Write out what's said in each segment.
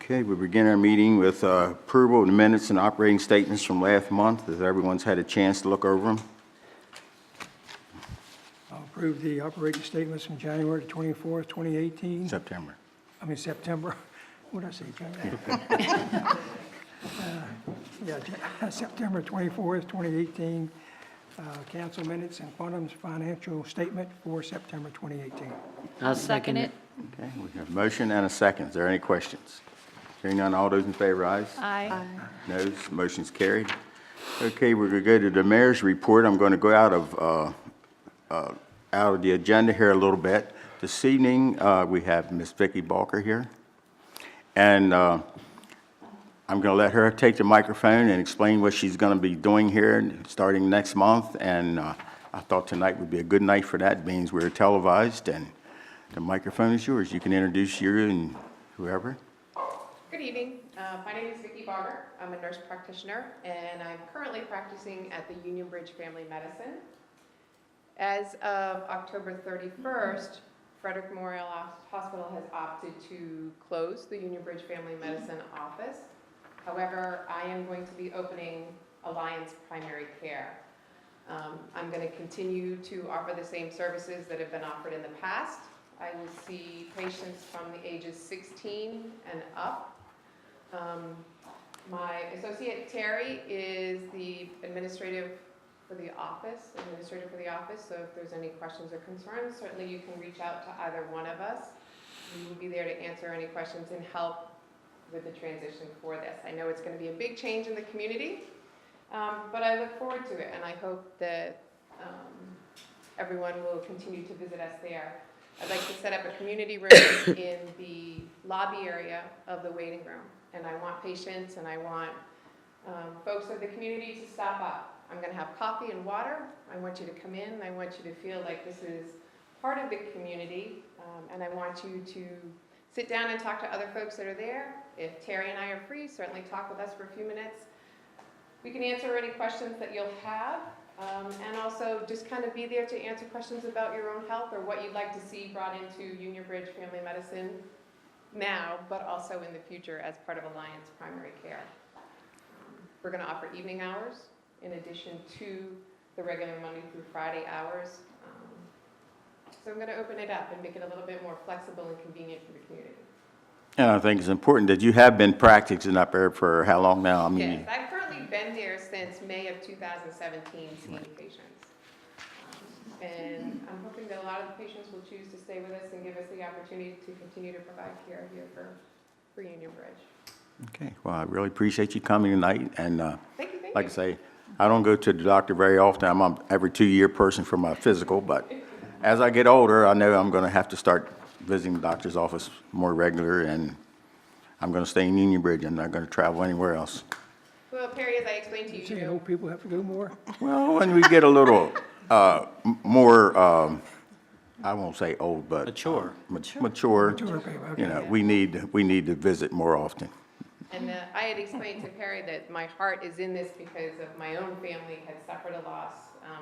Okay, we begin our meeting with approval of the minutes and operating statements from last month. Has everyone's had a chance to look over them? I'll approve the operating statements from January 24th, 2018. September. September. What did I say, January? September 24th, 2018. Council minutes and Quantum's financial statement for September 2018. I'll second it. Okay, we have a motion and a second. Is there any questions? Hearing none, all those in favor, ayes? Aye. Noes, motion's carried. Okay, we're going to go to the mayor's report. I'm going to go out of the agenda here a little bit. This evening, we have Ms. Vicki Balker here. And I'm going to let her take the microphone and explain what she's going to be doing here starting next month. And I thought tonight would be a good night for that. It means we're televised, and the microphone is yours. You can introduce you and whoever. Good evening. My name is Vicki Barger. I'm a nurse practitioner, and I'm currently practicing at the Union Bridge Family Medicine. As of October 31st, Frederick Memorial Hospital has opted to close the Union Bridge Family Medicine office. However, I am going to be opening Alliance Primary Care. I'm going to continue to offer the same services that have been offered in the past. I will see patients from the ages 16 and up. My associate Terry is the administrator for the office, so if there's any questions or concerns, certainly you can reach out to either one of us. We will be there to answer any questions and help with the transition for this. I know it's going to be a big change in the community, but I look forward to it, and I hope that everyone will continue to visit us there. I'd like to set up a community room in the lobby area of the waiting room, and I want patients and I want folks of the community to stop up. I'm going to have coffee and water. I want you to come in, and I want you to feel like this is part of the community, and I want you to sit down and talk to other folks that are there. If Terry and I are free, certainly talk with us for a few minutes. We can answer any questions that you'll have, and also just kind of be there to answer questions about your own health or what you'd like to see brought into Union Bridge Family Medicine now, but also in the future as part of Alliance Primary Care. We're going to offer evening hours in addition to the regular Monday through Friday hours. So I'm going to open it up and make it a little bit more flexible and convenient for the community. And I think it's important that you have been practicing up there for how long now? Yes, I've currently been there since May of 2017 seeing patients. And I'm hoping that a lot of the patients will choose to stay with us and give us the opportunity to continue to provide care here for Union Bridge. Okay, well, I really appreciate you coming tonight. And Thank you. like I say, I don't go to the doctor very often. I'm an every 2-year person for my physical, but as I get older, I know I'm going to have to start visiting the doctor's office more regular, and I'm going to stay in Union Bridge. I'm not going to travel anywhere else. Well, Perry, as I explained to you, Saying old people have to go more? Well, when we get a little more, I won't say old, but Mature. mature, Mature people, okay. you know, we need to visit more often. and I had explained to Perry that my heart is in this because of my own family had suffered a loss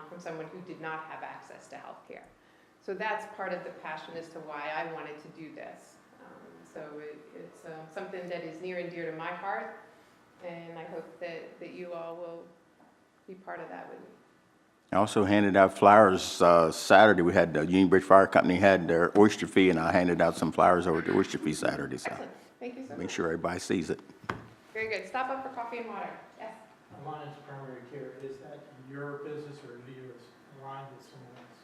from someone who did not have access to health care. So that's part of the passion as to why I wanted to do this. So it's something that is near and dear to my heart, and I hope that you all will be part of that with me. I also handed out flowers Saturday. We had the Union Bridge Fire Company had their oyster fee, and I handed out some flowers over at the oyster fee Saturday. So Excellent. Thank you so much. make sure everybody sees it. Very good. Stop up for coffee and water. Yes. Alliance Primary Care, is that your business or do you align with someone else?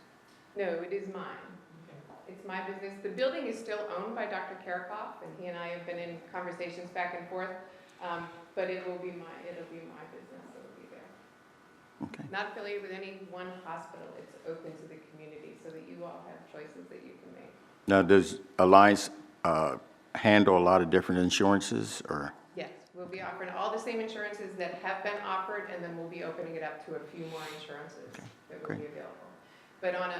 No, it is mine. Okay. It's my business. The building is still owned by Dr. Carroll, and he and I have been in conversations back and forth, but it'll be my business. It'll be there. Okay. Not affiliated with any one hospital. It's open to the community so that you all have choices that you can make. Now, does Alliance handle a lot of different insurances, or? Yes, we'll be offering all the same insurances that have been offered, and then we'll be opening it up to a few more insurances that will be available. But on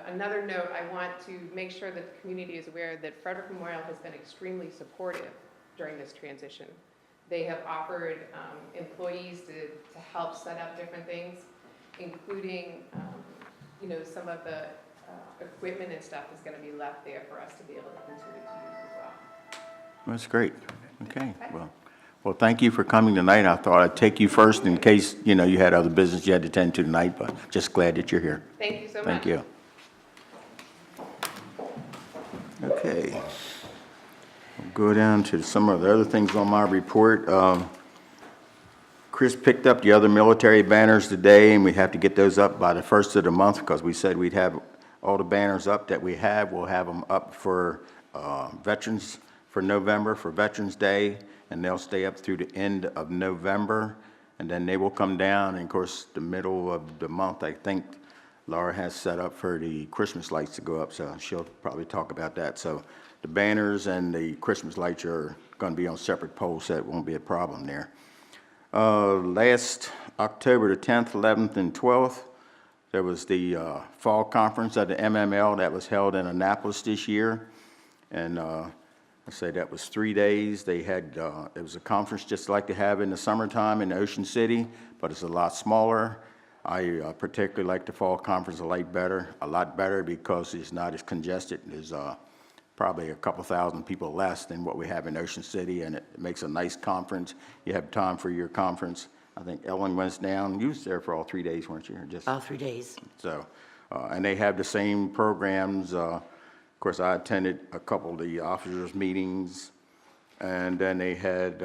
another note, I want to make sure that the community is aware that Frederick Memorial has been extremely supportive during this transition. They have offered employees to help set up different things, including, some of the equipment and stuff is going to be left there for us to be able to continue to use as well. That's great. Okay, well, thank you for coming tonight. I thought I'd take you first in case, you know, you had other business you had to attend to tonight, but just glad that you're here. Thank you so much. Thank you. Okay. We'll go down to some of the other things on my report. Chris picked up the other military banners today, and we have to get those up by the first of the month because we said we'd have all the banners up that we have. We'll have them up for Veterans, for November, for Veterans Day, and they'll stay up through the end of November, and then they will come down. And of course, the middle of the month, I think Laura has set up for the Christmas lights to go up, so she'll probably talk about that. So the banners and the Christmas lights are going to be on separate poles, so it won't be a problem there. Last October the 10th, 11th, and 12th, there was the fall conference of the MML that was held in Annapolis this year. And I say that was 3 days. They had, it was a conference just like they have in the summertime in Ocean City, but it's a lot smaller. I particularly like the fall conference a lot better because it's not as congested. There's probably a couple thousand people less than what we have in Ocean City, and it makes a nice conference. You have time for your conference. I think Ellen went down. You was there for all 3 days, weren't you? Just All 3 days. so, and they have the same programs. Of course, I attended a couple of the officers' meetings, and then they had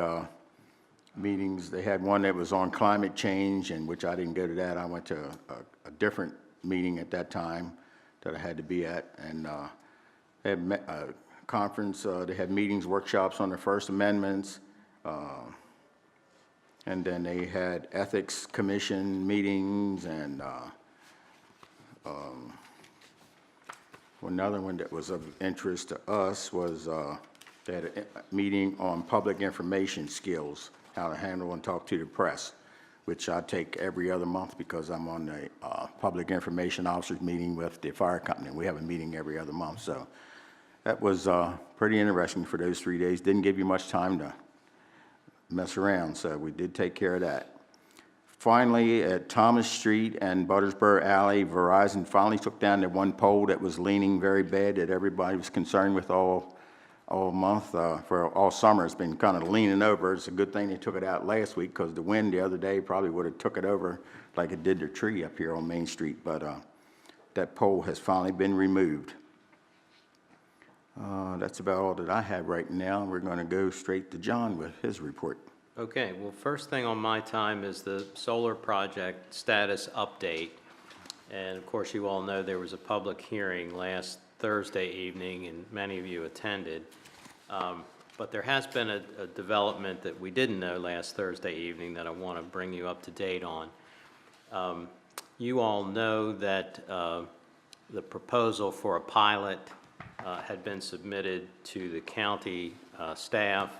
meetings. They had one that was on climate change, and which I didn't go to that. I went to a different meeting at that time that I had to be at, and they had a conference. They had meetings, workshops on the First Amendments, and then they had ethics commission meetings, and another one that was of interest to us was they had a meeting on public information skills, how to handle and talk to the press, which I take every other month because I'm on the public information officers meeting with the fire company. We have a meeting every other month, so that was pretty interesting for those 3 days. Didn't give you much time to mess around, so we did take care of that. Finally, at Thomas Street and Buttersboro Alley, Verizon finally took down the one pole that was leaning very bad that everybody was concerned with all month. For all summer, it's been kind of leaning over. It's a good thing they took it out last week because the wind the other day probably would have took it over like it did the tree up here on Main Street, but that pole has finally been removed. That's about all that I have right now. We're going to go straight to John with his report. Okay, well, first thing on my time is the solar project status update. And of course, you all know there was a public hearing last Thursday evening, and many of you attended. But there has been a development that we didn't know last Thursday evening that I want to bring you up to date on. You all know that the proposal for a pilot had been submitted to the county staff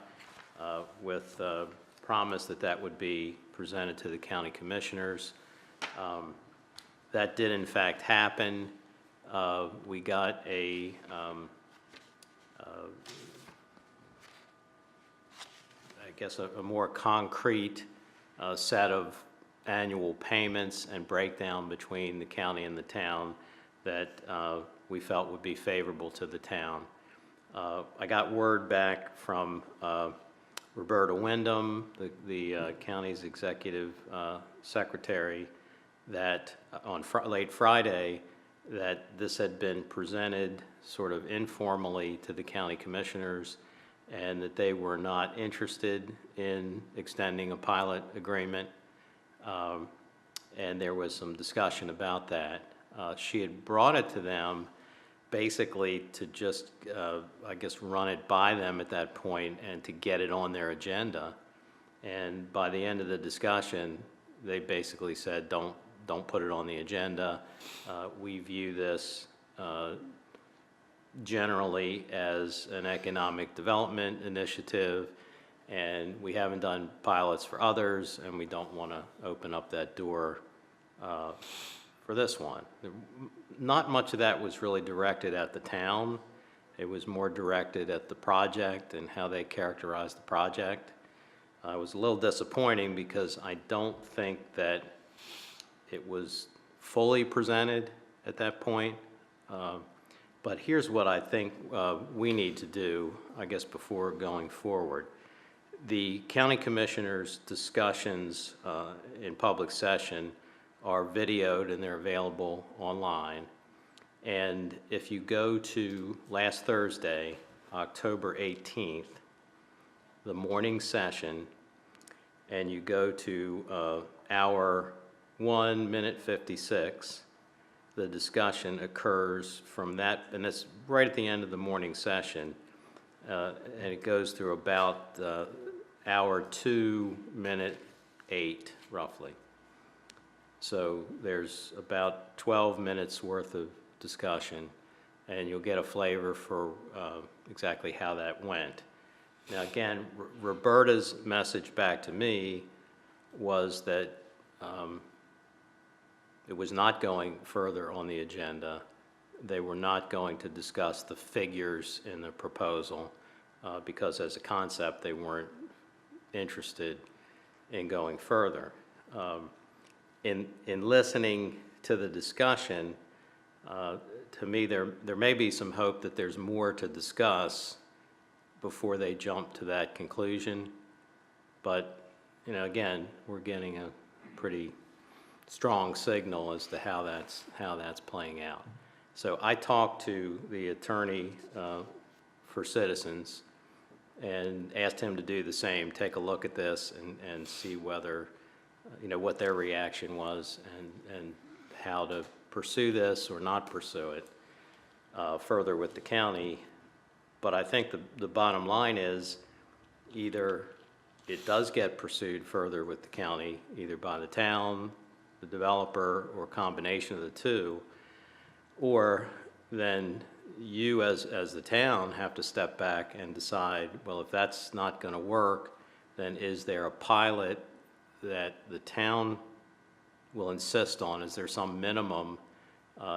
with promise that that would be presented to the county commissioners. That did in fact happen. We got I guess a more concrete set of annual payments and breakdown between the county and the town that we felt would be favorable to the town. I got word back from Roberta Wyndham, the county's executive secretary, that on late Friday, that this had been presented sort of informally to the county commissioners, and that they were not interested in extending a pilot agreement, and there was some discussion about that. She had brought it to them basically to just, I guess, run it by them at that point and to get it on their agenda. And by the end of the discussion, they basically said, don't put it on the agenda. We view this generally as an economic development initiative, and we haven't done pilots for others, and we don't want to open up that door for this one. Not much of that was really directed at the town. It was more directed at the project and how they characterized the project. It was a little disappointing because I don't think that it was fully presented at that point. But here's what I think we need to do, I guess, before going forward. The county commissioners' discussions in public session are videoed and they're available online. And if you go to last Thursday, October 18th, the morning session, and you go to hour 1 minute 56, the discussion occurs from that, and it's right at the end of the morning session, and it goes through about hour 2 minute 8, roughly. So there's about 12 minutes worth of discussion, and you'll get a flavor for exactly how that went. Now again, Roberta's message back to me was that it was not going further on the agenda. They were not going to discuss the figures in the proposal because as a concept they weren't interested in going further. In listening to the discussion, to me there may be some hope that there's more to discuss before they jump to that conclusion. But, you know, again, we're getting a pretty strong signal as to how that's playing out. So I talked to the attorney for Citizens and asked him to do the same, take a look at this and see whether, you know, what their reaction was and how to pursue this or not pursue it further with the county. But I think the bottom line is either it does get pursued further with the county, either by the town, the developer, or a combination of the two, or then you as the town have to step back and decide, well, if that's not going to work, then is there a pilot that the town will insist on? Is there some minimum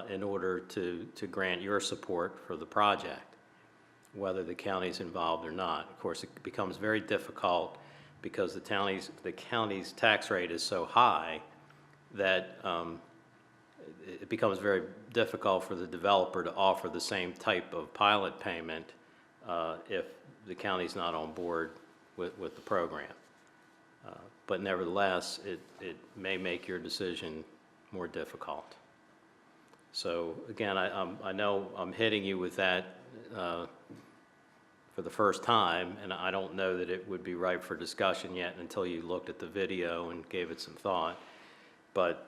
in order to grant your support for the project, whether the county's involved or not? Of course, it becomes very difficult because the county's tax rate is so high that it becomes very difficult for the developer to offer the same type of pilot payment if the county's not on board with the program. But nevertheless, it may make your decision more difficult. So again, I know I'm hitting you with that for the first time, and I don't know that it would be ripe for discussion yet until you looked at the video and gave it some thought. But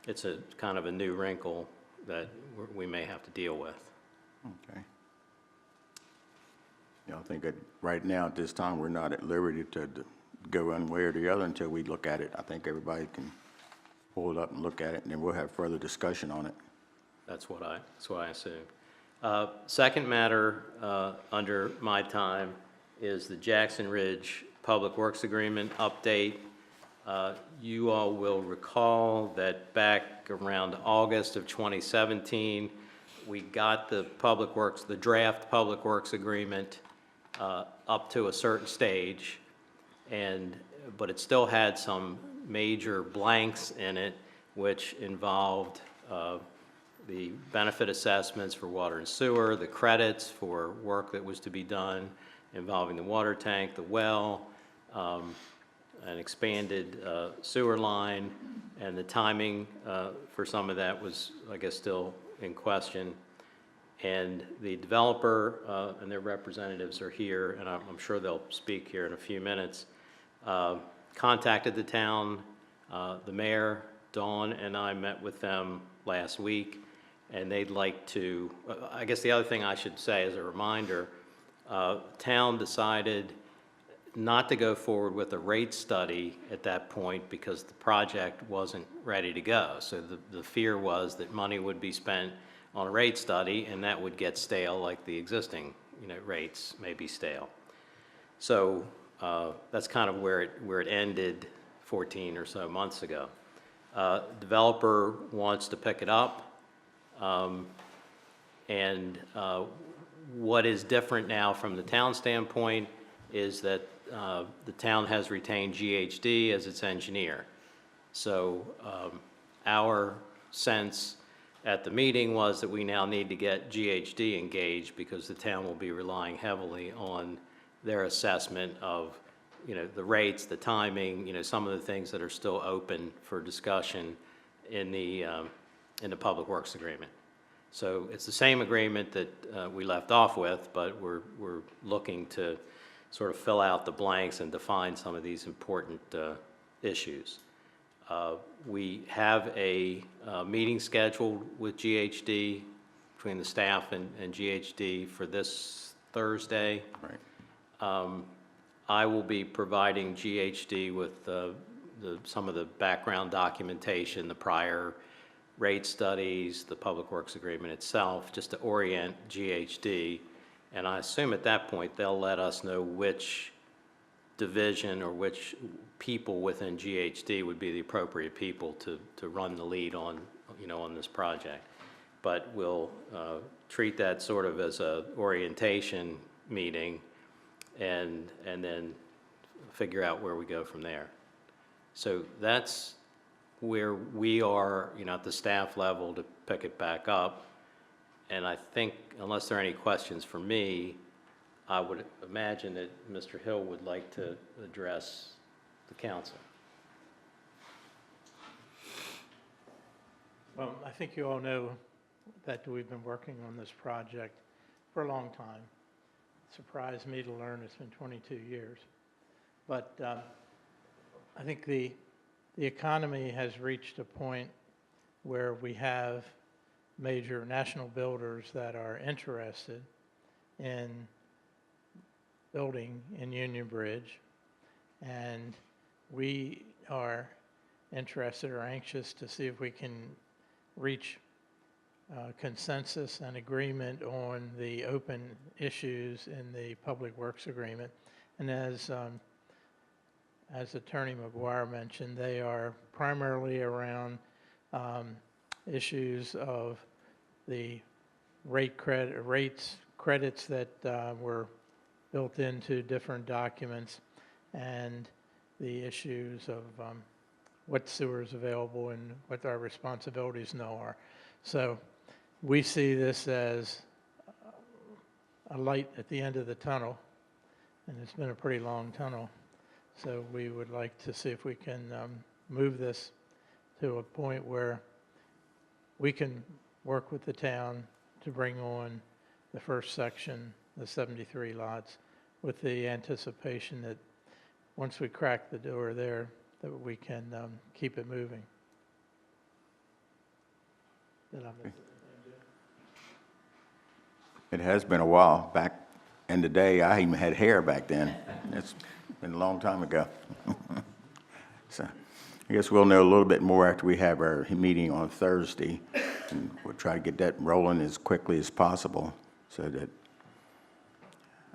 it's a kind of a new wrinkle that we may have to deal with. Okay. Yeah, I think that right now at this time we're not at liberty to go one way or the other until we look at it. I think everybody can pull it up and look at it, and then we'll have further discussion on it. That's what I assume. Second matter under my time is the Jackson Ridge Public Works Agreement update. You all will recall that back around August of 2017, we got the draft Public Works Agreement up to a certain stage, but it still had some major blanks in it, which involved the benefit assessments for water and sewer, the credits for work that was to be done involving the water tank, the well, an expanded sewer line, and the timing for some of that was, I guess, still in question. And the developer and their representatives are here, and I'm sure they'll speak here in a few minutes, contacted the town. The mayor, Dawn, and I met with them last week, and they'd like to, I guess the other thing I should say as a reminder, town decided not to go forward with a rate study at that point because the project wasn't ready to go. So the fear was that money would be spent on a rate study and that would get stale like the existing, rates may be stale. So that's kind of where it ended 14 or so months ago. Developer wants to pick it up, and what is different now from the town standpoint is that the town has retained GHD as its engineer. So our sense at the meeting was that we now need to get GHD engaged because the town will be relying heavily on their assessment of, the rates, the timing, some of the things that are still open for discussion in the Public Works Agreement. So it's the same agreement that we left off with, but we're looking to sort of fill out the blanks and define some of these important issues. We have a meeting scheduled with GHD, between the staff and GHD, for this Thursday. Right. I will be providing GHD with some of the background documentation, the prior rate studies, the Public Works Agreement itself, just to orient GHD. And I assume at that point they'll let us know which division or which people within GHD would be the appropriate people to run the lead on, on this project. But we'll treat that sort of as a orientation meeting and then figure out where we go from there. So that's where we are, at the staff level to pick it back up. And I think, unless there are any questions for me, I would imagine that Mr. Hill would like to address the council. Well, I think you all know that we've been working on this project for a long time. Surprised me to learn it's been 22 years. But I think the economy has reached a point where we have major national builders that are interested in building in Union Bridge, and we are interested or anxious to see if we can reach consensus and agreement on the open issues in the Public Works Agreement. And as Attorney McGuire mentioned, they are primarily around issues of the rates credits that were built into different documents, and the issues of what sewer is available and what our responsibilities now are. So we see this as a light at the end of the tunnel, and it's been a pretty long tunnel. So we would like to see if we can move this to a point where we can work with the town to bring on the first section, the 73 lots, with the anticipation that once we crack the door there, that we can keep it moving. Did I miss it? It has been a while. Back in the day, I even had hair back then. It's been a long time ago. So I guess we'll know a little bit more after we have our meeting on Thursday. And we'll try to get that rolling as quickly as possible so that,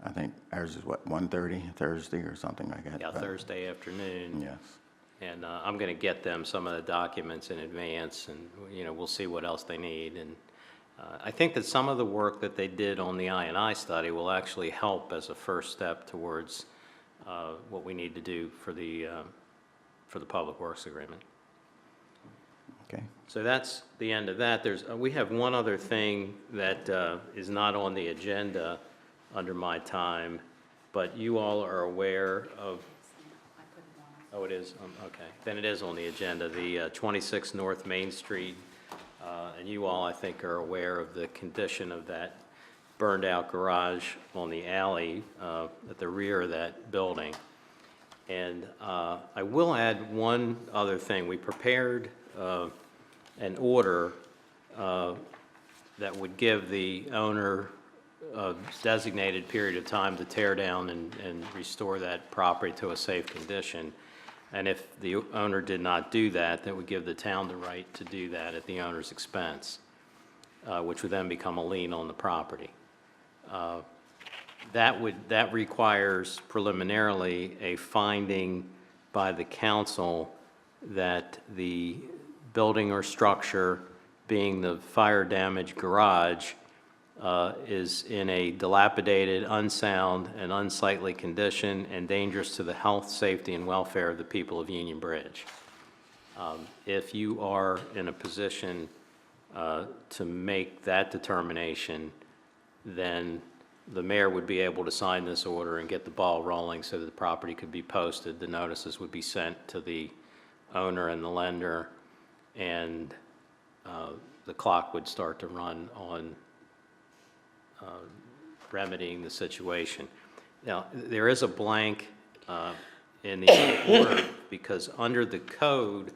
I think ours is what, 1:30 Thursday or something like that? Yeah, Thursday afternoon. Yes. And I'm going to get them some of the documents in advance, and we'll see what else they need. And I think that some of the work that they did on the I&I study will actually help as a first step towards what we need to do for the Public Works Agreement. Okay. So that's the end of that. We have one other thing that is not on the agenda under my time, but you all are aware of. Oh, it is? Okay. Then it is on the agenda, the 26 North Main Street. And you all, I think, are aware of the condition of that burned-out garage on the alley at the rear of that building. And I will add one other thing. We prepared an order that would give the owner a designated period of time to tear down and restore that property to a safe condition. And if the owner did not do that, that would give the town the right to do that at the owner's expense, which would then become a lien on the property. That requires preliminarily a finding by the council that the building or structure, being the fire damaged garage, is in a dilapidated, unsound, and unsightly condition and dangerous to the health, safety, and welfare of the people of Union Bridge. If you are in a position to make that determination, then the mayor would be able to sign this order and get the ball rolling so that the property could be posted. The notices would be sent to the owner and the lender, and the clock would start to run on remedying the situation. Now, there is a blank in the order because under the code,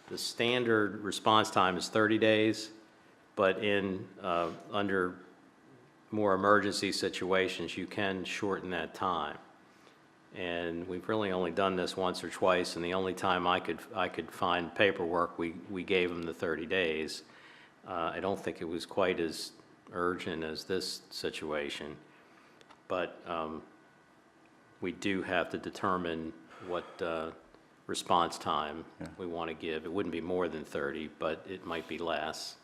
the standard response time is 30 days, but in under more emergency situations, you can shorten that time. And we've really only done this once or twice, and the only time I could find paperwork, we gave them the 30 days. I don't think it was quite as urgent as this situation, but we do have to determine what response time we want to give. It wouldn't be more than 30, but it might be less.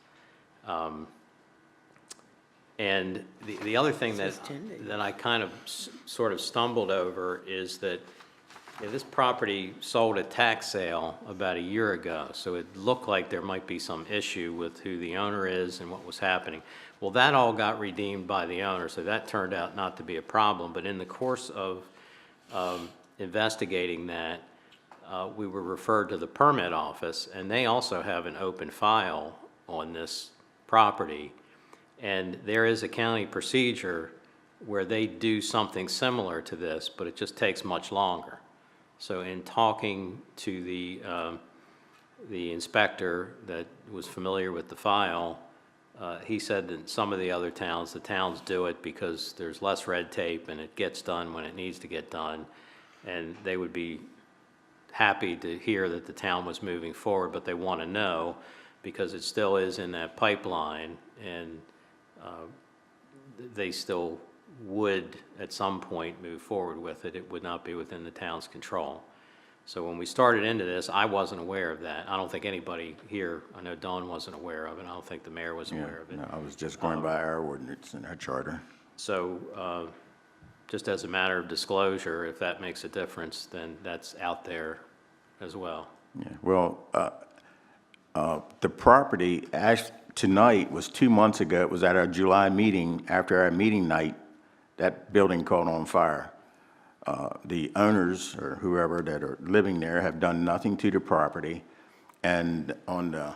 And the other thing that I kind of sort of stumbled over is that this property sold at tax sale about a year ago, so it looked like there might be some issue with who the owner is and what was happening. Well, that all got redeemed by the owner, so that turned out not to be a problem. But in the course of investigating that, we were referred to the permit office, and they also have an open file on this property. And there is a county procedure where they do something similar to this, but it just takes much longer. So in talking to the inspector that was familiar with the file, he said that some of the other towns, the towns do it because there's less red tape and it gets done when it needs to get done. And they would be happy to hear that the town was moving forward, but they want to know because it still is in that pipeline, and they still would at some point move forward with it. It would not be within the town's control. So when we started into this, I wasn't aware of that. I don't think anybody here, I know Dawn wasn't aware of it. I don't think the mayor was aware of it. No, I was just going by our ordinance and our charter. So just as a matter of disclosure, if that makes a difference, then that's out there as well. Yeah, well, the property, tonight was 2 months ago. It was at our July meeting. After our meeting night, that building caught on fire. The owners or whoever that are living there have done nothing to the property. And on the,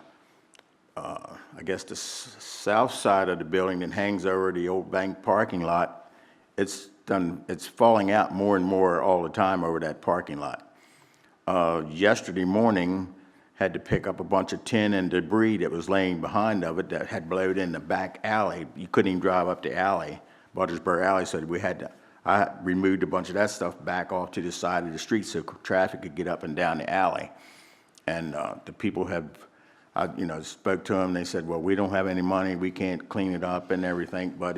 I guess the south side of the building that hangs over the old bank parking lot, it's falling out more and more all the time over that parking lot. Yesterday morning, had to pick up a bunch of tin and debris that was laying behind of it that had blowed in the back alley. You couldn't even drive up the alley, Buttersburg Alley, so I removed a bunch of that stuff back off to the side of the street so traffic could get up and down the alley. And the people I spoke to them, they said, well, we don't have any money, we can't clean it up and everything, but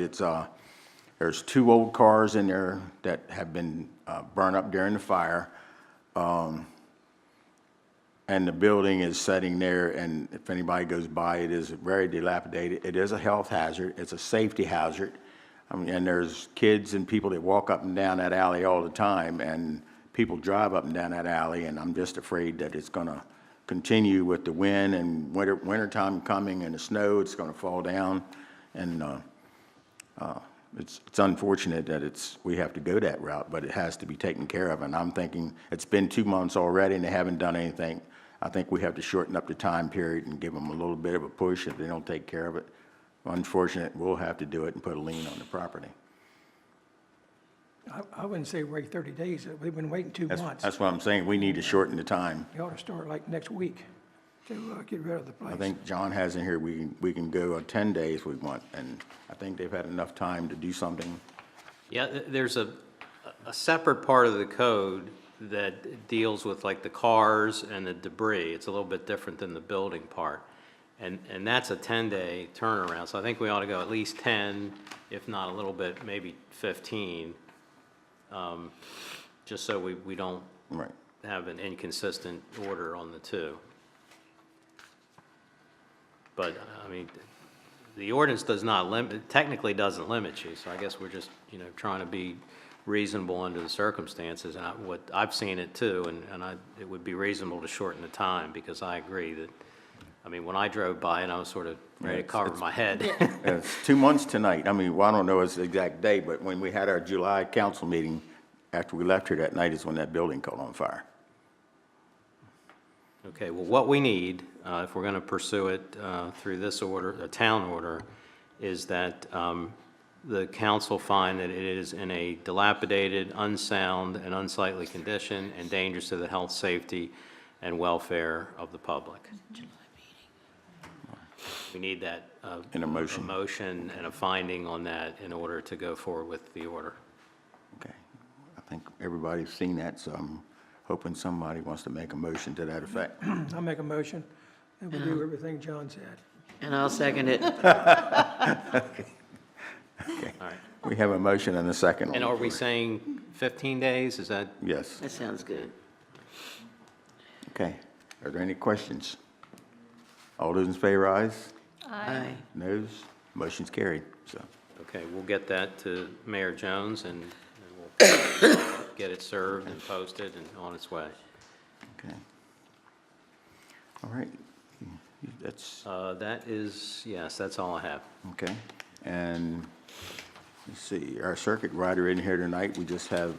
there's 2 old cars in there that have been burned up during the fire. And the building is sitting there, and if anybody goes by, it is very dilapidated. It is a health hazard. It's a safety hazard. I mean, and there's kids and people that walk up and down that alley all the time, and people drive up and down that alley, and I'm just afraid that it's going to continue with the wind and wintertime coming and the snow. It's going to fall down, and it's unfortunate that we have to go that route, but it has to be taken care of. And I'm thinking it's been 2 months already, and they haven't done anything. I think we have to shorten up the time period and give them a little bit of a push if they don't take care of it. Unfortunate, we'll have to do it and put a lien on the property. I wouldn't say wait 30 days. We've been waiting 2 months. That's what I'm saying. We need to shorten the time. You ought to start like next week to get rid of the place. I think John has in here, we can go 10 days we want, and I think they've had enough time to do something. Yeah, there's a separate part of the code that deals with like the cars and the debris. It's a little bit different than the building part. And that's a 10-day turnaround. So I think we ought to go at least 10, if not a little bit, maybe 15, just so we don't Right. have an inconsistent order on the two. But, I mean, the ordinance does not technically doesn't limit you, so I guess we're just, trying to be reasonable under the circumstances. And I've seen it too, and it would be reasonable to shorten the time, because I agree that I mean, when I drove by it, I was sort of ready to It's- cover it's- my head. It's 2 months tonight. I mean, well, I don't know its exact date, but when we had our July council meeting, after we left here that night is when that building caught on fire. Okay, well, what we need, if we're going to pursue it through this order, a town order, is that the council find that it is in a dilapidated, unsound, and unsightly condition and dangerous to the health, safety, and welfare of the public. We need that. In a motion. A motion and a finding on that in order to go forward with the order. Okay. I think everybody's seen that, so I'm hoping somebody wants to make a motion to that effect. I'll make a motion that we do everything John said. And I'll second it. All right. We have a motion and a second. on And the are we floor. saying 15 days? Is that? Yes. That sounds good. Okay. Are there any questions? All those in favor, ayes? Aye. Noes? Motion's carried, so. Okay, we'll get that to Mayor Jones and we'll get it served and posted and on its way. Okay. All right. That's, That is, yes, that's all I have. okay. And let's see, our circuit rider in here tonight, we just have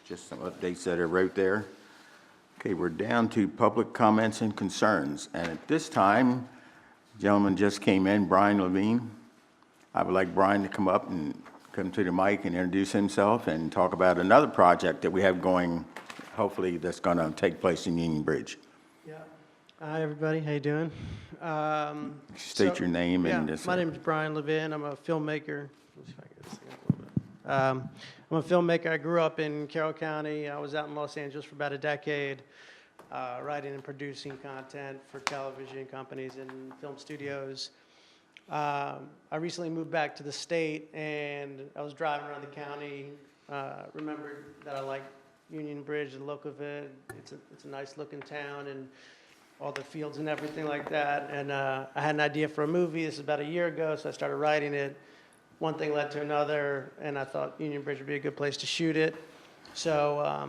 just some updates that are wrote there. Okay, we're down to public comments and concerns. And at this time, gentleman just came in, Brian Levine. I would like Brian to come up and come to the mic and introduce himself and talk about another project that we have going, hopefully that's going to take place in Union Bridge. Yeah. Hi, everybody. How you doing? State your name and Yeah, this. my name is Brian Levin. I'm a filmmaker. Let's see if I can get this thing up a little bit. I'm a filmmaker. I grew up in Carroll County. I was out in Los Angeles for about a decade, writing and producing content for television companies and film studios. I recently moved back to the state, and I was driving around the county. Remembered that I like Union Bridge, the look of it. It's a nice looking town, and all the fields and everything like that. And I had an idea for a movie. This is about a year ago, so I started writing it. One thing led to another, and I thought Union Bridge would be a good place to shoot it. So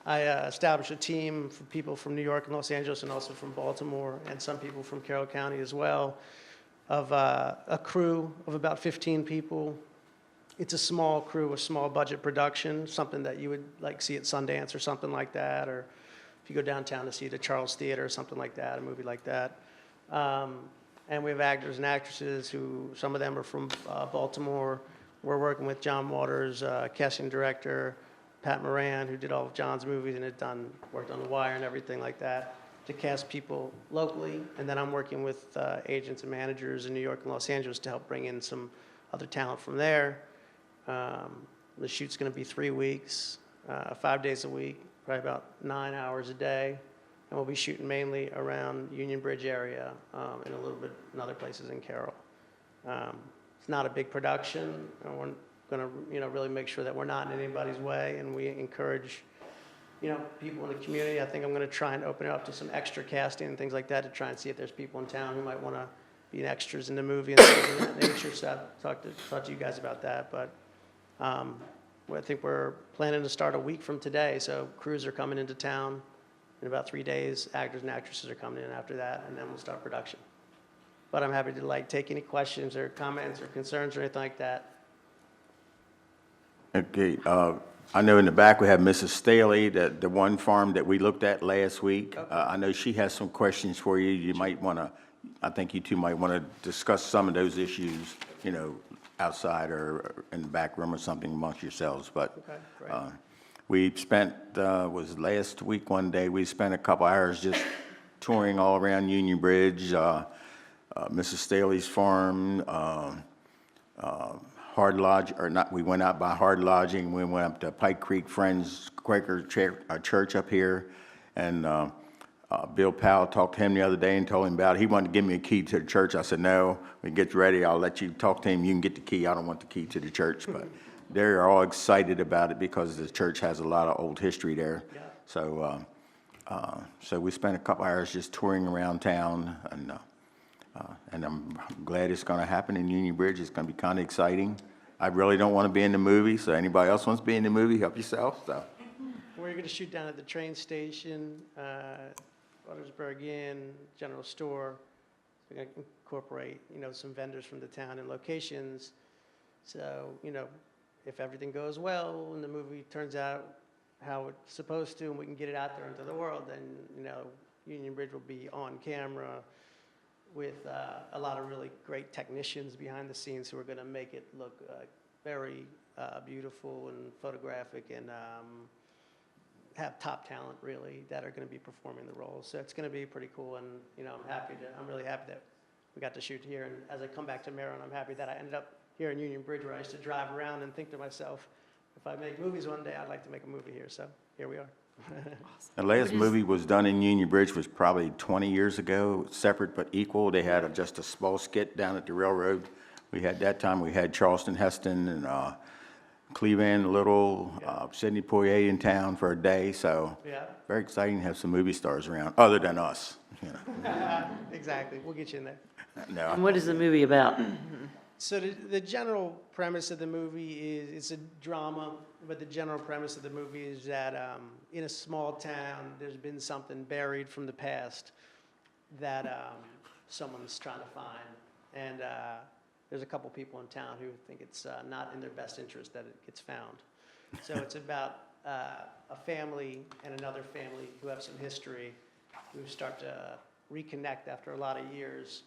I established a team for people from New York and Los Angeles and also from Baltimore and some people from Carroll County as well, of a crew of about 15 people. It's a small crew, a small budget production, something that you would like see at Sundance or something like that, or if you go downtown to see the Charles Theater or something like that, a movie like that. And we have actors and actresses who, some of them are from Baltimore. We're working with John Waters, casting director, Pat Moran, who did all of John's movies and had worked on The Wire and everything like that, to cast people locally. And then I'm working with agents and managers in New York and Los Angeles to help bring in some other talent from there. The shoot's going to be 3 weeks, 5 days a week, probably about 9 hours a day. And we'll be shooting mainly around Union Bridge area and a little bit in other places in Carroll. It's not a big production. And we're going to, really make sure that we're not in anybody's way, and we encourage, people in the community. I think I'm going to try and open it up to some extra casting and things like that to try and see if there's people in town who might want to be extras in the movie and things of that nature. So I've talked to you guys about that, but I think we're planning to start a week from today. So crews are coming into town in about 3 days. Actors and actresses are coming in after that, and then we'll start production. But I'm happy to take any questions or comments or concerns or anything like that. Okay, I know in the back we have Mrs. Staley, the one farm that we looked at last week. I know she has some questions for you. You might want to, I think you two might want to discuss some of those issues, outside or in the back room or something amongst yourselves. But Okay, great. we spent, was last week one day, we spent a couple hours just touring all around Union Bridge, Mrs. Staley's farm, Hard Lodge, or not, we went out by Hard Lodging, we went up to Pike Creek Friends Quaker Church up here, and Bill Powell talked to him the other day and told him about it. He wanted to give me a key to the church. I said, no, when he gets ready, I'll let you talk to him. You can get the key. I don't want the key to the church. But they're all excited about it because the church has a lot of old history there. Yeah. So we spent a couple hours just touring around town, and I'm glad it's going to happen in Union Bridge. It's going to be kind of exciting. I really don't want to be in the movie, so anybody else wants to be in the movie, help yourself. So. We're going to shoot down at the train station. Ruttersburg Inn, general store. We're going to incorporate, some vendors from the town and locations. So, if everything goes well and the movie turns out how it's supposed to and we can get it out there into the world, then, Union Bridge will be on camera with a lot of really great technicians behind the scenes who are going to make it look very beautiful and photographic and have top talent really that are going to be performing the roles. So it's going to be pretty cool, and I'm really happy that we got to shoot here. And as I come back to Maryland, I'm happy that I ended up here in Union Bridge, where I used to drive around and think to myself, if I make movies one day, I'd like to make a movie here. So here we are. The last movie was done in Union Bridge was probably 20 years ago, separate but equal. They had just a small skit down at the railroad. We had that time, we had Charleston Heston and Cleveland Little, Sidney Poitier in town for a day, so Yeah, very exciting to have some movie stars around, other than us. exactly. We'll get you in there. No, And what is the movie about? So the general premise of the movie is it's a drama, but the general premise of the movie is that in a small town, there's been something buried from the past that someone's trying to find. And there's a couple people in town who think it's not in their best interest that it gets found. So it's about a family and another family who have some history, who start to reconnect after a lot of years.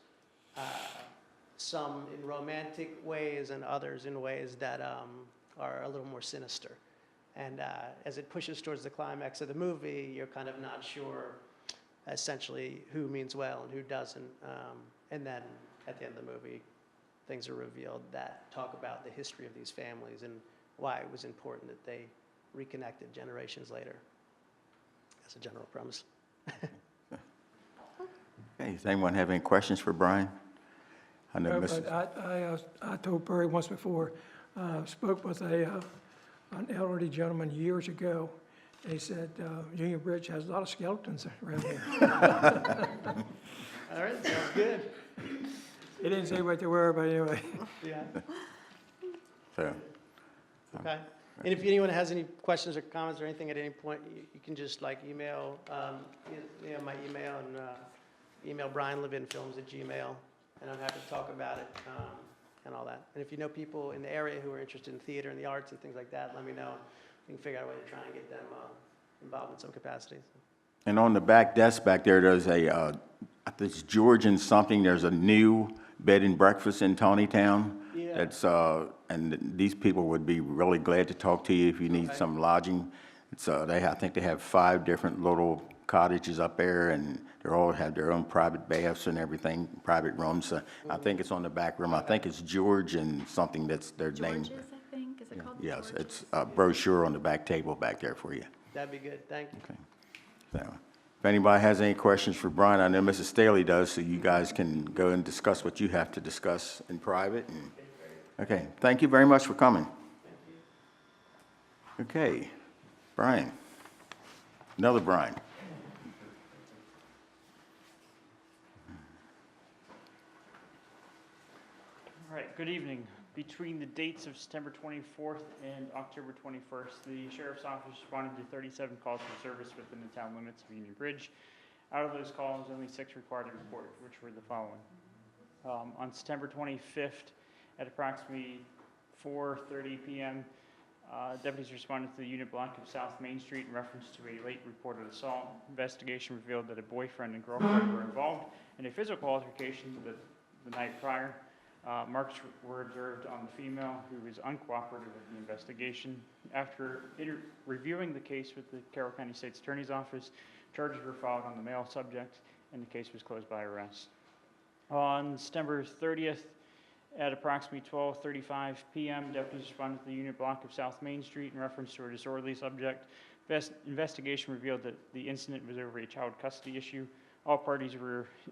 Some in romantic ways and others in ways that are a little more sinister. And as it pushes towards the climax of the movie, you're kind of not sure essentially who means well and who doesn't. And then at the end of the movie, things are revealed that talk about the history of these families and why it was important that they reconnected generations later. That's a general premise. Okay, does anyone have any questions for Brian? I know But Mrs. I told Perry once before, spoke with an elderly gentleman years ago. He said, Union Bridge has a lot of skeletons around here. All right, sounds good. He didn't say what they were, but anyway. Yeah. So, Okay. And if anyone has any questions or comments or anything at any point, you can just email, my email and email brianlevinfilms@gmail.com, and I'm happy to talk about it and all that. And if you know people in the area who are interested in theater and the arts and things like that, let me know. We can figure out a way to try and get them involved in some capacity. and on the back desk back there, there's I think it's George and something, there's a new bed and breakfast in Tawnytown. Yeah. That's, and these people would be really glad to talk to you if you need Okay. some lodging. It's, I think they have 5 different little cottages up there, and they all have their own private baths and everything, private rooms. I think it's on the back room. I think it's George and something that's their name. George's, I think, is it called? Yes, George's? it's a brochure on the back table back there for you. That'd be good. Thank you. Okay. So, if anybody has any questions for Brian, I know Mrs. Staley does, so you guys can go and discuss what you have to discuss in private. And, okay, thank you very much for coming. Okay, Brian. Another Brian. All right, good evening. Between the dates of September 24th and October 21st, the Sheriff's Office responded to 37 calls for service within the town limits of Union Bridge. Out of those calls, only 6 required a report, which were the following. On September 25th, at approximately 4:30 p.m., deputies responded to the unit block of South Main Street in reference to a late reported assault. Investigation revealed that a boyfriend and girlfriend were involved in a physical altercation the night prior. Marks were observed on the female, who was uncooperative with the investigation. After reviewing the case with the Carroll County State's Attorney's Office, charges were filed on the male subject, and the case was closed by arrest. On September 30th, at approximately 12:35 p.m., deputies responded to the unit block of South Main Street in reference to a disorderly subject. Investigation revealed that the incident was over a child custody issue. All parties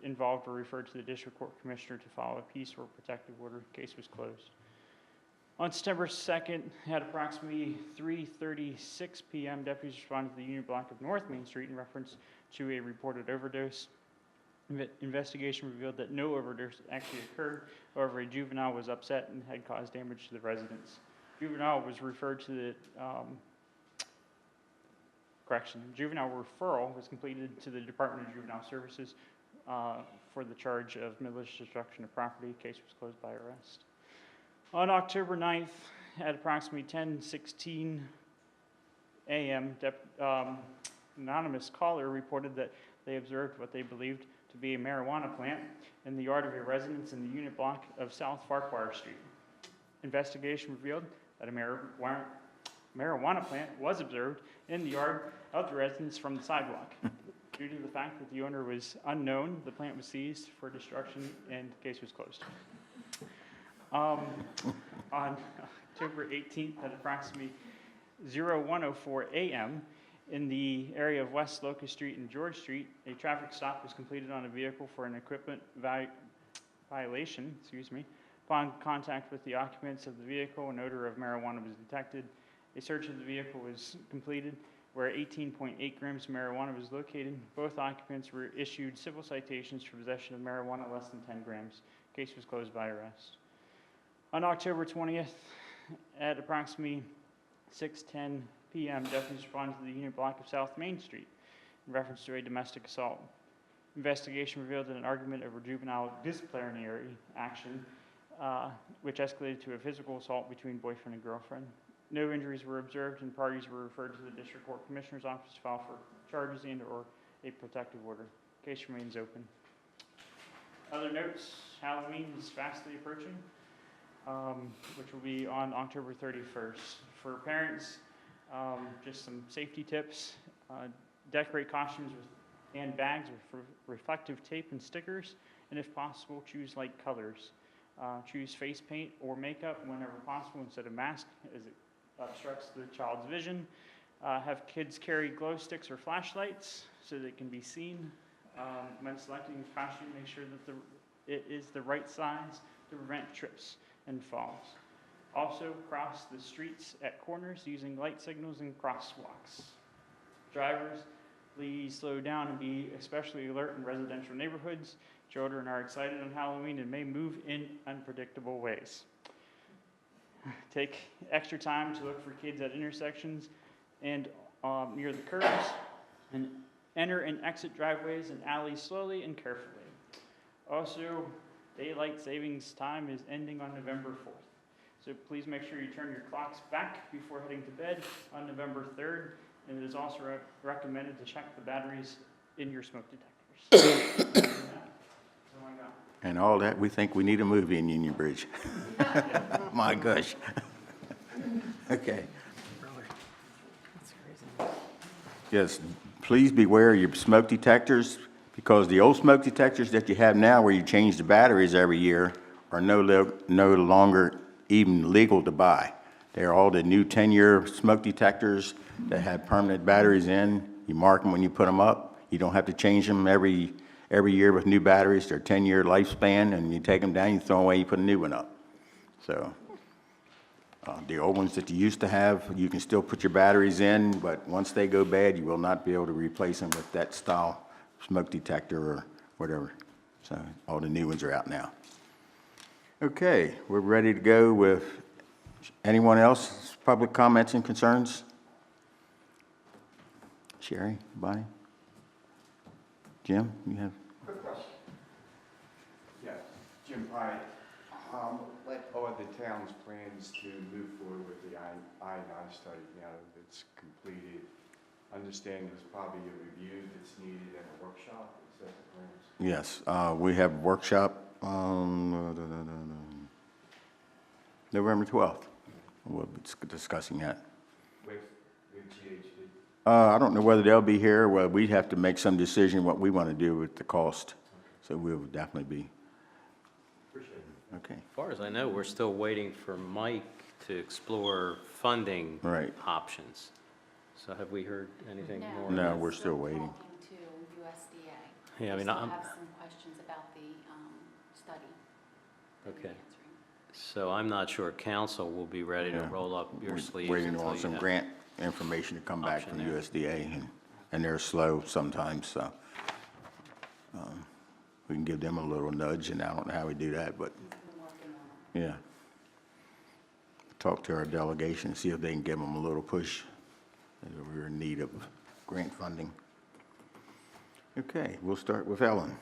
involved were referred to the District Court Commissioner to file a peace or protective order. Case was closed. On September 2nd, at approximately 3:36 p.m., deputies responded to the unit block of North Main Street in reference to a reported overdose. Investigation revealed that no overdose actually occurred. However, a juvenile was upset and had caused damage to the residence. Juvenile was referred to the juvenile referral was completed to the Department of Juvenile Services for the charge of malicious destruction of property. Case was closed by arrest. On October 9th, at approximately 10:16 a.m., anonymous caller reported that they observed what they believed to be a marijuana plant in the yard of a residence in the unit block of South Farquhar Street. Investigation revealed that a marijuana plant was observed in the yard of the residence from the sidewalk. Due to the fact that the owner was unknown, the plant was seized for destruction and the case was closed. On October 18th at approximately 01:04 a.m., in the area of West Locust Street and George Street, a traffic stop was completed on a vehicle for an equipment violation. Upon contact with the occupants of the vehicle, an odor of marijuana was detected. A search of the vehicle was completed where 18.8 grams of marijuana was located. Both occupants were issued civil citations for possession of marijuana less than 10 grams. Case was closed by arrest. On October 20th, at approximately 6:10 p.m., deputies responded to the unit block of South Main Street in reference to a domestic assault. Investigation revealed that an argument over juvenile disciplinary action, which escalated to a physical assault between boyfriend and girlfriend. No injuries were observed, and parties were referred to the District Court Commissioner's Office to file for charges and/or a protective order. Case remains open. Other notes: Halloween is fastly approaching, which will be on October 31st. For parents, just some safety tips: decorate costumes and bags with reflective tape and stickers, and if possible, choose light colors. Choose face paint or makeup whenever possible instead of mask, as it obstructs the child's vision. Have kids carry glow sticks or flashlights so they can be seen. When selecting a costume, make sure that it is the right size to prevent trips and falls. Also, cross the streets at corners using light signals and crosswalks. Drivers, please slow down and be especially alert in residential neighborhoods. Children are excited on Halloween and may move in unpredictable ways. Take extra time to look for kids at intersections and near the curbs, and enter and exit driveways and alleys slowly and carefully. Also, daylight savings time is ending on November 4th. So please make sure you turn your clocks back before heading to bed on November 3rd, and it is also recommended to check the batteries in your smoke detectors. And all that, we think we need a movie in Union Bridge. My gosh. Okay. Yes, please beware of your smoke detectors, because the old smoke detectors that you have now where you change the batteries every year are no longer even legal to buy. They're all the new 10-year smoke detectors that have permanent batteries in. You mark them when you put them up. You don't have to change them every year with new batteries. They're 10-year lifespan, and you take them down, you throw them away, you put a new one up. So the old ones that you used to have, you can still put your batteries in, but once they go bad, you will not be able to replace them with that style smoke detector or whatever. So all the new ones are out now. Okay, we're ready to go with anyone else, public comments and concerns? Sherry, Bonnie? Jim, you have? Quick question. Yes, Jim Pye. What are the town's plans to move forward with the iodine study now that it's completed? Understand there's probably a review that's needed and a workshop. Is that the plans? Yes, we have workshop November 12th. We'll be discussing that. With GHD? I don't know whether they'll be here. Well, we'd have to make some decision what we want to do with the cost. So we'll definitely be. Appreciate it. Okay. As far as I know, we're still waiting for Mike to explore funding options. So have we heard anything more? No, we're still waiting. Talking to USDA. Yeah, I mean, We I'm, still have some questions about the study. that we're Okay. answering. so I'm not sure council will be ready to roll up your sleeves Waiting until on you some have- grant information to come back from Option there. USDA, and they're slow sometimes, so we can give them a little nudge, and I don't know how we do that, but We've been working on it. yeah. Talk to our delegation, see if they can give them a little push. We're in need of grant funding. Okay, we'll start with Ellen.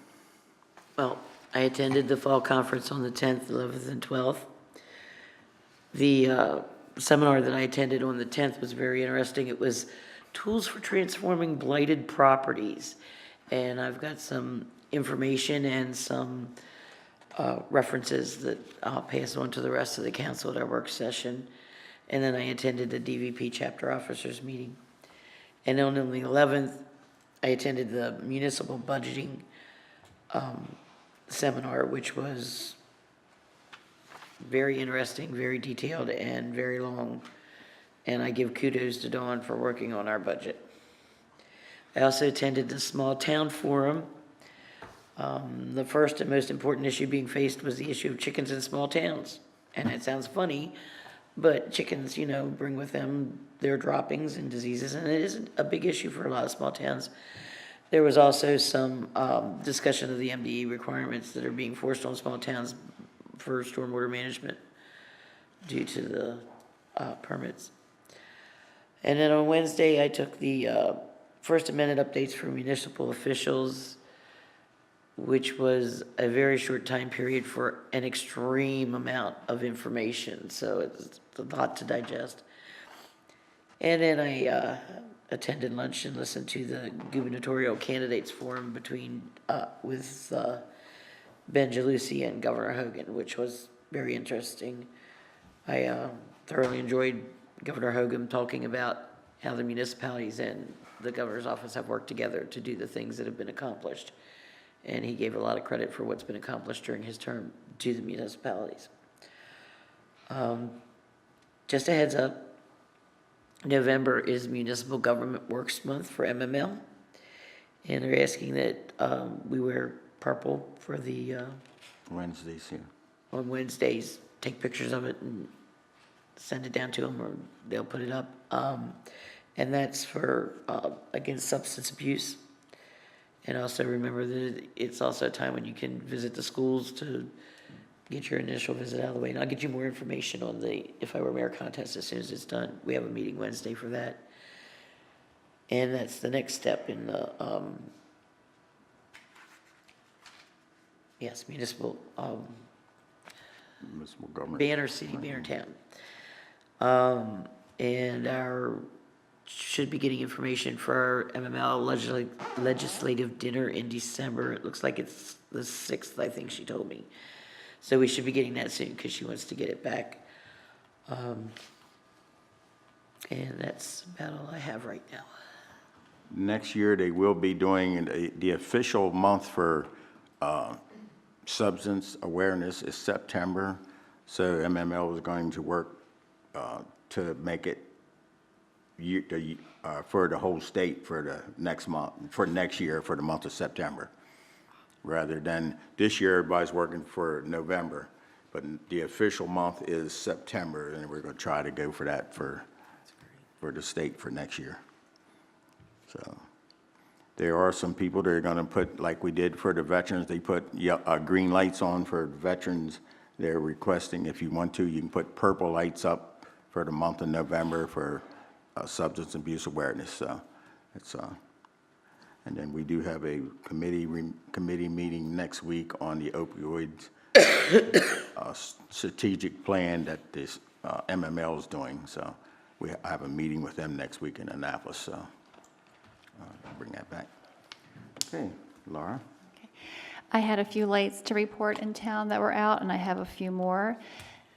Well, I attended the fall conference on the 10th, 11th, and 12th. The seminar that I attended on the 10th was very interesting. It was Tools for Transforming Blighted Properties. And I've got some information and some references that I'll pass on to the rest of the council at our work session. And then I attended the DVP chapter officers meeting. And on the 11th, I attended the municipal budgeting seminar, which was very interesting, very detailed, and very long. And I give kudos to Dawn for working on our budget. I also attended the Small Town Forum. The first and most important issue being faced was the issue of chickens in small towns. And it sounds funny, but chickens, you know, bring with them their droppings and diseases, and it isn't a big issue for a lot of small towns. There was also some discussion of the MDE requirements that are being forced on small towns for stormwater management due to the permits. And then on Wednesday, I took the First Amendment updates for municipal officials, which was a very short time period for an extreme amount of information. So it's a lot to digest. And then I attended lunch and listened to the gubernatorial candidates forum with Ben Jalusi and Governor Hogan, which was very interesting. I thoroughly enjoyed Governor Hogan talking about how the municipalities and the governor's office have worked together to do the things that have been accomplished. And he gave a lot of credit for what's been accomplished during his term to the municipalities. Just a heads up, November is Municipal Government Works Month for MML. And they're asking that we wear purple for the Wednesdays here. on Wednesdays, take pictures of it and send it down to them, or they'll put it up. And that's for against substance abuse. And also remember that it's also a time when you can visit the schools to get your initial visit out of the way. And I'll get you more information on the If I Were Mayor contest as soon as it's done. We have a meeting Wednesday for that. And that's the next step in the municipal Municipal government. banner city, banner town. And should be getting information for our MML legislative dinner in December. It looks like it's the 6th, I think she told me. So we should be getting that soon because she wants to get it back. And that's about all I have right now. Next year, they will be doing the official month for substance awareness is September. So MML is going to work to make it for the whole state for the next month, for next year, for the month of September. Rather than this year, everybody's working for November, but the official month is September, and we're going to try to go for that for the state for next year. So there are some people that are going to put, like we did for the veterans, they put green lights on for veterans. They're requesting, if you want to, you can put purple lights up for the month of November for substance abuse awareness. So it's and then we do have a committee meeting next week on the opioids strategic plan that this MML is doing. So I have a meeting with them next week in Annapolis. So I'll bring that back. Okay, Laura. I had a few lights to report in town that were out, and I have a few more.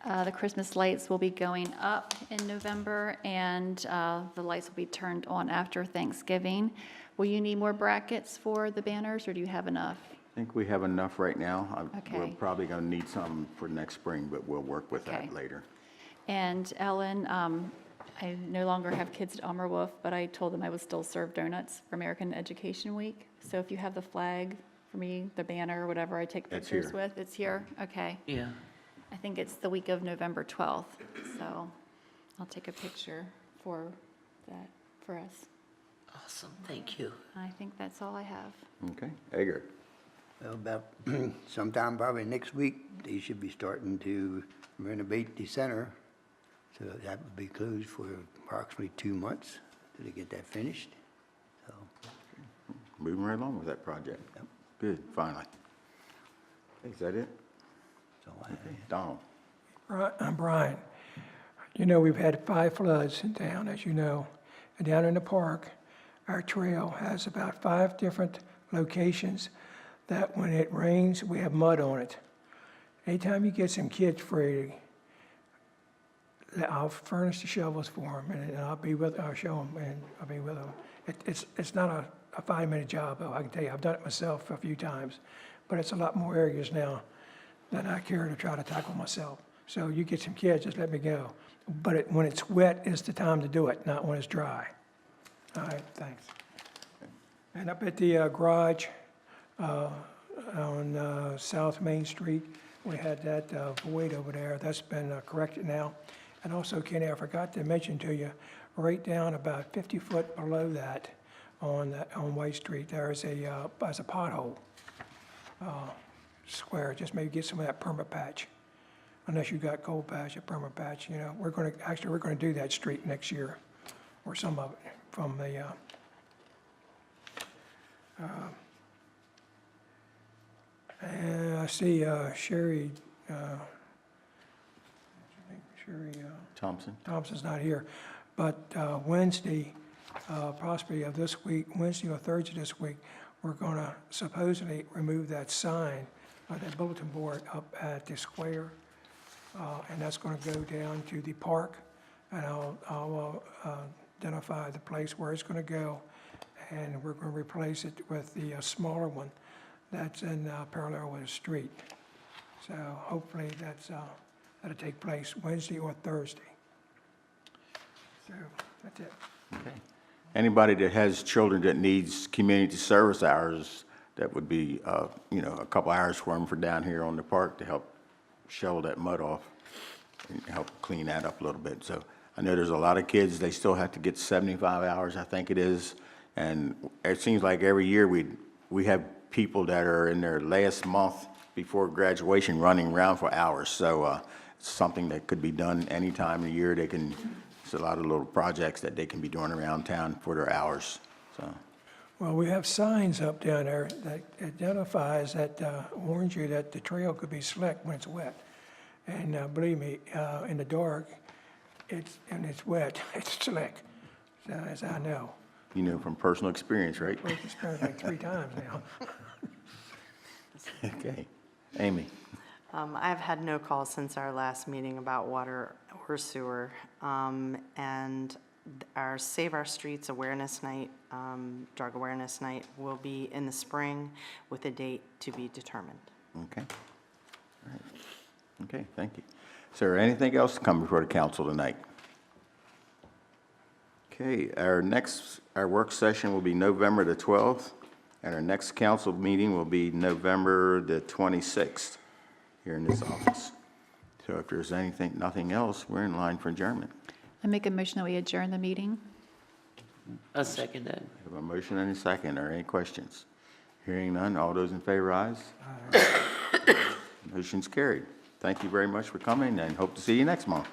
The Christmas lights will be going up in November, and the lights will be turned on after Thanksgiving. Will you need more brackets for the banners, or do you have enough? I think we have enough right now. We're Okay. probably going to need some for next spring, but we'll work with Okay. that later. And Ellen, I no longer have kids at Almer Wolf, but I told them I would still serve donuts for American Education Week. So if you have the flag for me, the banner, whatever I take It's pictures here. with, it's here? Okay. Yeah. I think it's the week of November 12th, so I'll take a picture for that, for us. Awesome, thank you. I think that's all I have. Okay, Edgar. Well, about sometime probably next week, they should be starting to renovate the center. So that would be closed for approximately 2 months till they get that finished. So moving right along with that project. Yep. Good, finally. Is that it? That's all I have. Donald? I'm Brian. You know, we've had 5 floods in town, as you know. And down in the park, our trail has about 5 different locations that when it rains, we have mud on it. Anytime you get some kids free, I'll furnish the shovels for them, and I'll show them, and I'll be with them. It's not a 5-minute job, though, I can tell you. I've done it myself a few times, but it's a lot more areas now than I care to try to tackle myself. So you get some kids, just let me go. But when it's wet is the time to do it, not when it's dry. All right, thanks. And up at the garage on South Main Street, we had that void over there. That's been corrected now. And also, Kenny, I forgot to mention to you, right down about 50 foot below that on White Street, there's a pothole square. Just maybe get some of that perma patch. Unless you got cold patch or perma patch, you know. We're going to do that street next year, or some of it from the and I see Sherry Thompson's not here, but Wednesday, possibly of this week, Wednesday or Thursday this week, we're going to supposedly remove that sign, that bulletin board up at the square, and that's going to go down to the park, and I'll identify the place where it's going to go, and we're going to replace it with the smaller one that's in parallel with the street. So hopefully that'll take place Wednesday or Thursday. So that's it. Okay. Anybody that has children that needs community service hours, that would be, you know, a couple hours for them for down here on the park to help shovel that mud off and help clean that up a little bit. So I know there's a lot of kids, they still have to get 75 hours, I think it is. And it seems like every year we have people that are in their last month before graduation running around for hours. So it's something that could be done any time of the year. It's a lot of little projects that they can be doing around town for their hours, so. Well, we have signs up down there that identifies that, warns you that the trail could be slick when it's wet. And believe me, in the dark, it's wet, it's slick, so, as I know. You know from personal experience, right? I've experienced like 3 times now. Okay. Amy? I've had no calls since our last meeting about water or sewer. And our Save Our Streets Awareness Night, Drug Awareness Night, will be in the spring with a date to be determined. Okay. All right. Okay, thank you. Is there anything else to come before the council tonight? Okay, our work session will be November the 12th, and our next council meeting will be November the 26th here in this office. So if there's nothing else, we're in line for adjournment. I make a motion that we adjourn the meeting. I'll second that. We have a motion and a second. Are there any questions? Hearing none, all those in favor, ayes? Motion's carried. Thank you very much for coming, and hope to see you next month.